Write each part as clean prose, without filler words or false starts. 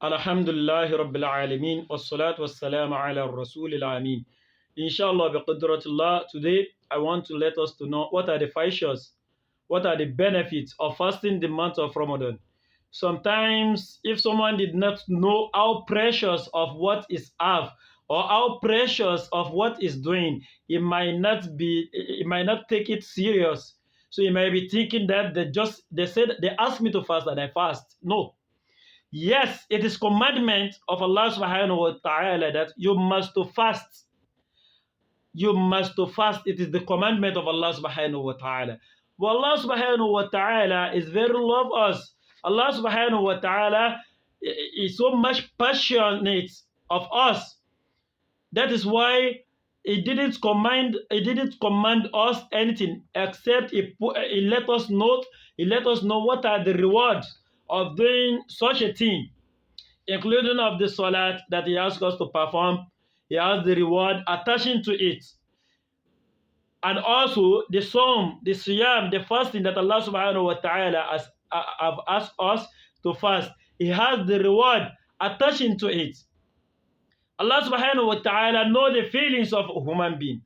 AlhamduliLLah Rabbil Alameen wassalatu wassalamu ala Rasulil Ameen. Insha'Allah biqudratullah, today I want to let us to know what are the features, what are the benefits of fasting the month of Ramadan. Sometimes if someone did not know how precious of what is have or how precious of what is doing, it might not take it serious. So he might be thinking that they asked me to fast and I fast. No. Yes, it is commandment of Allah subhanahu wa ta'ala that you must to fast. You must to fast. It is the commandment of Allah subhanahu wa ta'ala. But Allah subhanahu wa ta'ala is very love us. Allah subhanahu wa ta'ala is so much passionate of us. That is why He didn't command us anything except He let us know what are the rewards of doing such a thing, including of the salat that He asks us to perform. He has the reward attaching to it. And also the sawm, the siyam, the fasting that Allah subhanahu wa ta'ala have asked us to fast. He has the reward attaching to it. Allah subhanahu wa ta'ala knows the feelings of a human being.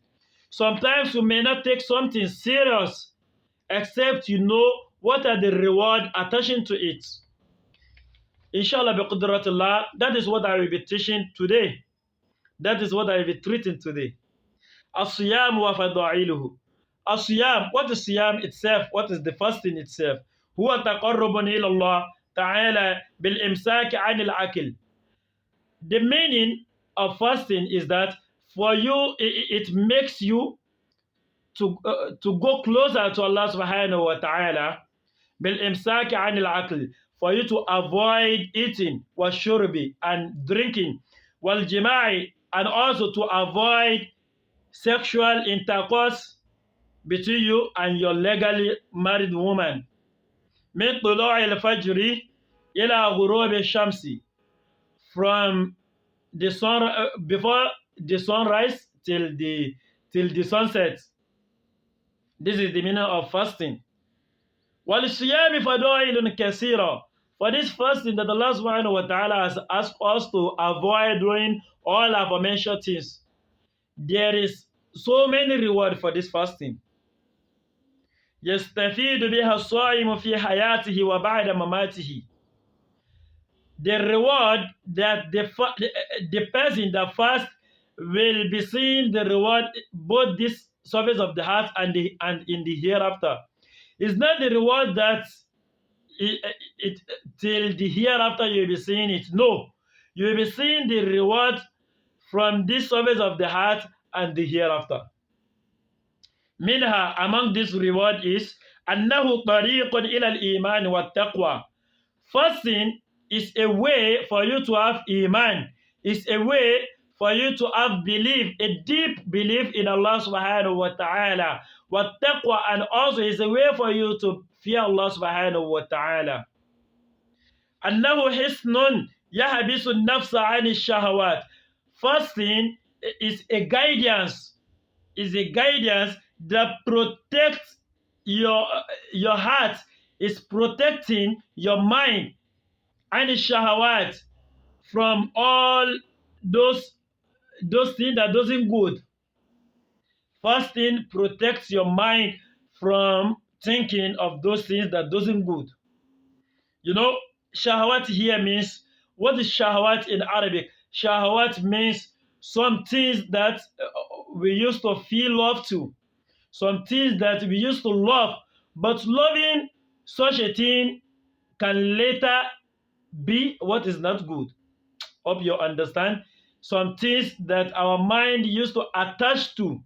Sometimes you may not take something serious except you know what are the reward attaching to it. Inshallah biqudratullah, that is what I will be teaching today. That is what I will be treating today. As-siyam wa fadailuhu. As-siyam, what is siyam itself? What is the fasting itself? Huwa taqarrubun ila Allah ta'ala bil imsak 'an al-akl. The meaning of fasting is that for you, it makes you to go closer to Allah subhanahu wa ta'ala bil imsak 'an al-akl, for you to avoid eating, wa shurbi, and drinking, wal jima'i, and also to avoid sexual intercourse between you and your legally married woman. Min tulu'i al-fajri ila ghurubi shamsi, from the sun before the sunrise till the sunset. This is the meaning of fasting. وَلِلصِّيَامِ فَضَائِلٌ كَثِيرًا. For this fasting that Allah subhanahu wa ta'ala has asked us to avoid doing all aforementioned things, there is so many rewards for this fasting. يَسْتَفِيدُ بِهَا الصَّائِمُ فِي حَيَاتِهِ وَبَعْدَ مَمَاتِهِ. The reward that the person that fasts will be seeing the reward, both this surface of the heart and in the hereafter. It's not the reward that till the hereafter you'll be seeing it. No, you will be seeing the reward from this surface of the heart and the hereafter. Minha, among this reward is أنه طريق إلى الإيمان والتقوى. Fasting is a way for you to have iman. It's a way for you to have belief, a deep belief in Allah subhanahu wa ta'ala. Wa taqwa, and also is a way for you to fear Allah subhanahu wa ta'ala. أنه حصن يحبس النفس عن الشهوات. Fasting is a guidance that protects your heart, is protecting your mind, and shahawat, from all those things that doesn't good. Fasting protects your mind from thinking of those things that doesn't good. You know, shahawat here means, what is shahawat in Arabic? Shahawat means some things that we used to feel love to, some things that we used to love, but loving such a thing can later be what is not good. Hope you understand. Some things that our mind used to attach to,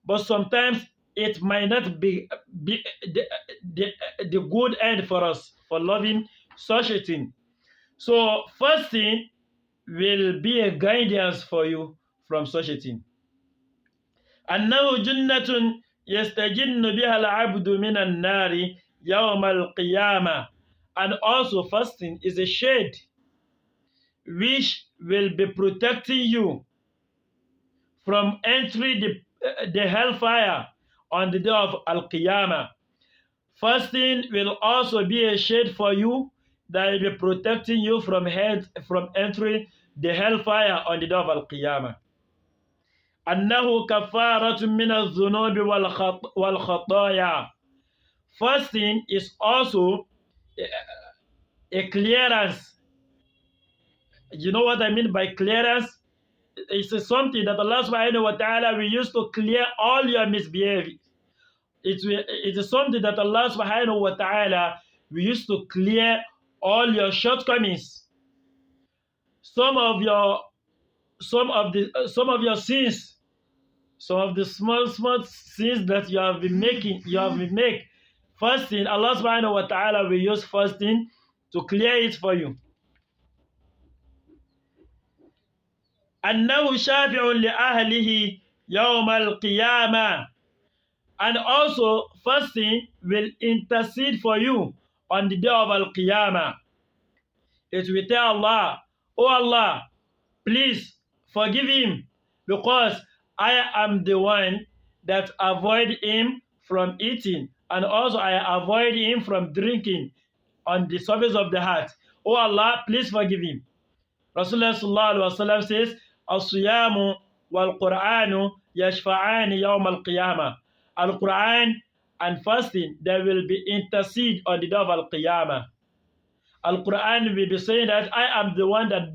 but sometimes it might not be the good end for us for loving such a thing. So fasting will be a guidance for you from such a thing. أنه جنة يستجن بها العبد من النار يوم القيامة. And also fasting is a shade which will be protecting you from entering the hellfire on the day of Al-Qiyamah. Fasting will also be a shade for you that will be protecting you from entering the hellfire on the day of Al-Qiyamah. أنه كفارة من الذنوب والخطايا. Fasting is also a clearance. You know what I mean by clearance? It's something that Allah subhanahu wa ta'ala will use to clear all your misbehavior. It is something that Allah subhanahu wa ta'ala will use to clear all your shortcomings. Some of your sins, some of the small sins that you have been making, fasting, Allah subhanahu wa ta'ala will use fasting to clear it for you. أنه شافع لأهله يوم القيامة. And also fasting will intercede for you on the day of Al-Qiyamah. It will tell Allah, oh Allah, please forgive him, because I am the one that avoid him from eating, and also I avoid him from drinking on the surface of the heart. Oh Allah, please forgive him. Rasulullah sallallahu alaihi wasallam says, "As-siyamu wal-Qur'anu yashfa'ani yawm al-qiyamah." Al-Quran and fasting, they will be intercede on the day of Al-Qiyamah. Al-Quran will be saying that I am the one that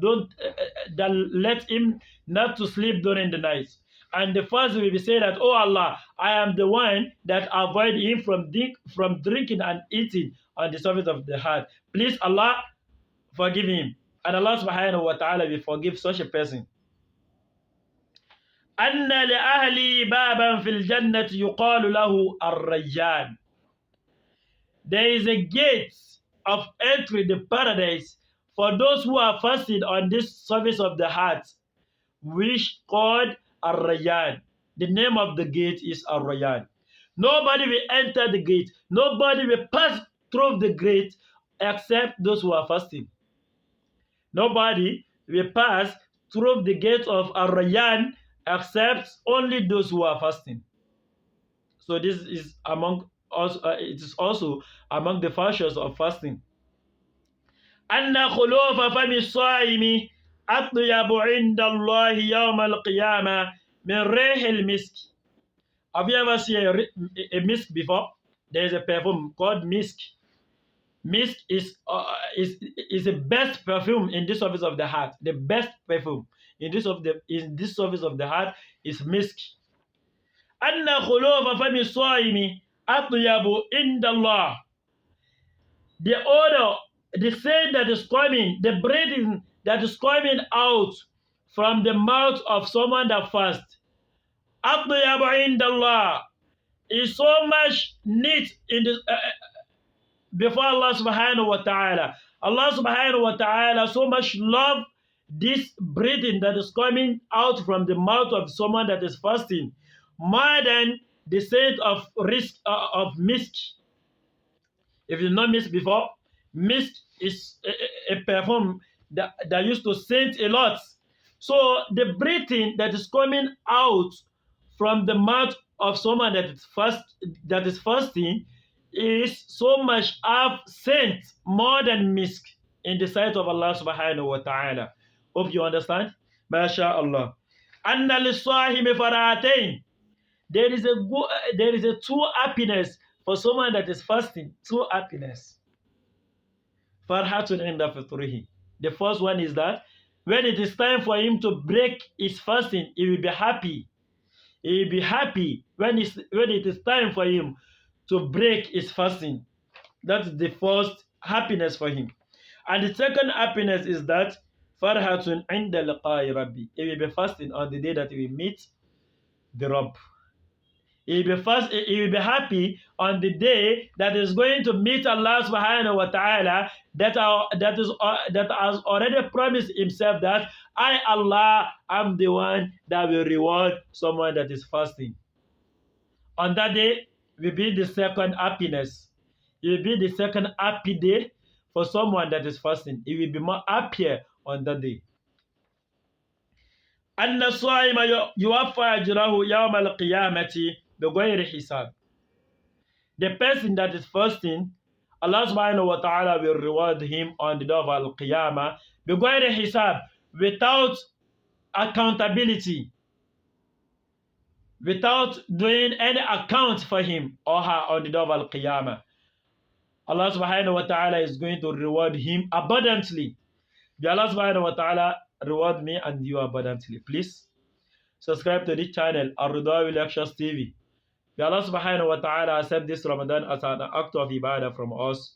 that let him not to sleep during the night. And the fast will be saying that, oh Allah, I am the one that avoid him from drinking and eating on the surface of the heart. Please, Allah, forgive him. And Allah subhanahu wa ta'ala will forgive such a person. أن لأهلي بابا في الجنة يقال له الريان. There is a gate of entry the paradise for those who are fasting on this surface of the heart, which called Ar-Rayyan. The name of the gate is Ar-Rayyan. Nobody will enter the gate. Nobody will pass through the gate except those who are fasting. Nobody will pass through the gate of Ar-Rayyan except only those who are fasting. So this is among us. It is also among the features of fasting. أن خلوف فم الصائم أطيب عند الله يوم القيامة من ريح المسك. Have you ever seen a misk before? There is a perfume called misk. Misk is the best perfume in this surface of the heart. The best perfume in this surface of the heart is misk. أن خلوف فم الصائم أطيب عند الله. The odor, the scent that is coming, the breathing that is coming out from the mouth of someone that fasts, أطيب عند الله, is so much neat in the before Allah subhanahu wa ta'ala. Allah subhanahu wa ta'ala so much love this breathing that is coming out from the mouth of someone that is fasting more than the scent of misk. If you know misk before, misk is a perfume that used to scent a lot. So the breathing that is coming out from the mouth of someone that is fasting is so much of scent more than misk in the sight of Allah subhanahu wa ta'ala. Hope you understand. MashaAllah. Anna lis-sahimi fara'atayn. There is a true happiness for someone that is fasting. True happiness. Farhatun inda fitrihi. The first one is that when it is time for him to break his fasting, he will be happy. He will be happy when it is time for him to break his fasting. That's the first happiness for him. And the second happiness is that farhatun inda liqa'i rabbi. He will be fasting on the day that he will meet the Rabb. He will be happy on the day that is going to meet Allah subhanahu wa ta'ala, that has already promised himself that I, Allah, am the one that will reward someone that is fasting. On that day will be the second happiness. It will be the second happy day for someone that is fasting. It will be more happier on that day. أن الصائم يوفى أجره يوم القيامة بغير حساب. The person that is fasting, Allah subhanahu wa ta'ala will reward him on the day of Al-Qiyamah بغير hisab, without accountability, without doing any account for him or her on the day of Al-Qiyamah. Allah subhanahu wa ta'ala is going to reward him abundantly. May Allah subhanahu wa ta'ala reward me and you abundantly. Please subscribe to this channel, Arridowy Lectures TV. May Allah subhanahu wa ta'ala accept this Ramadan as an act of ibadah from us.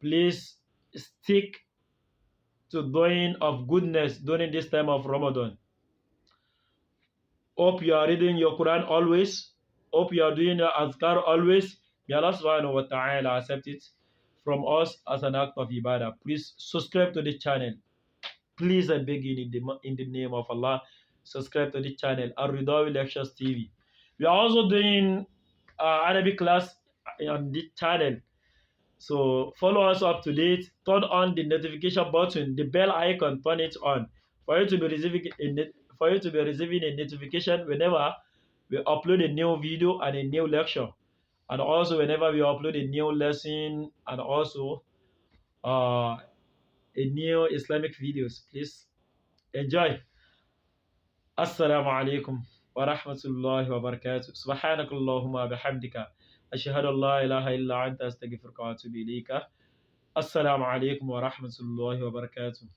Please stick to doing of goodness during this time of Ramadan. Hope you are reading your Quran always. Hope you are doing your azkar always. May Allah subhanahu wa ta'ala accept it from us as an act of ibadah. Please subscribe to the channel. Please, I beg you in the name of Allah, subscribe to the channel, Arridowy Lectures TV. We are also doing Arabic class on this channel. So follow us up to date. Turn on the notification button, the bell icon, turn it on for you to be receiving a notification whenever we upload a new video and a new lecture, and also whenever we upload a new lesson and also a new Islamic videos. Please enjoy. Assalamu alaikum wa rahmatullahi wa barakatuh. Subhanakallahumma bihamdika. Ashhadu an la ilaha illa anta astaghfiruka wa atubu ilayka. Assalamu alaikum wa rahmatullahi wa barakatuh.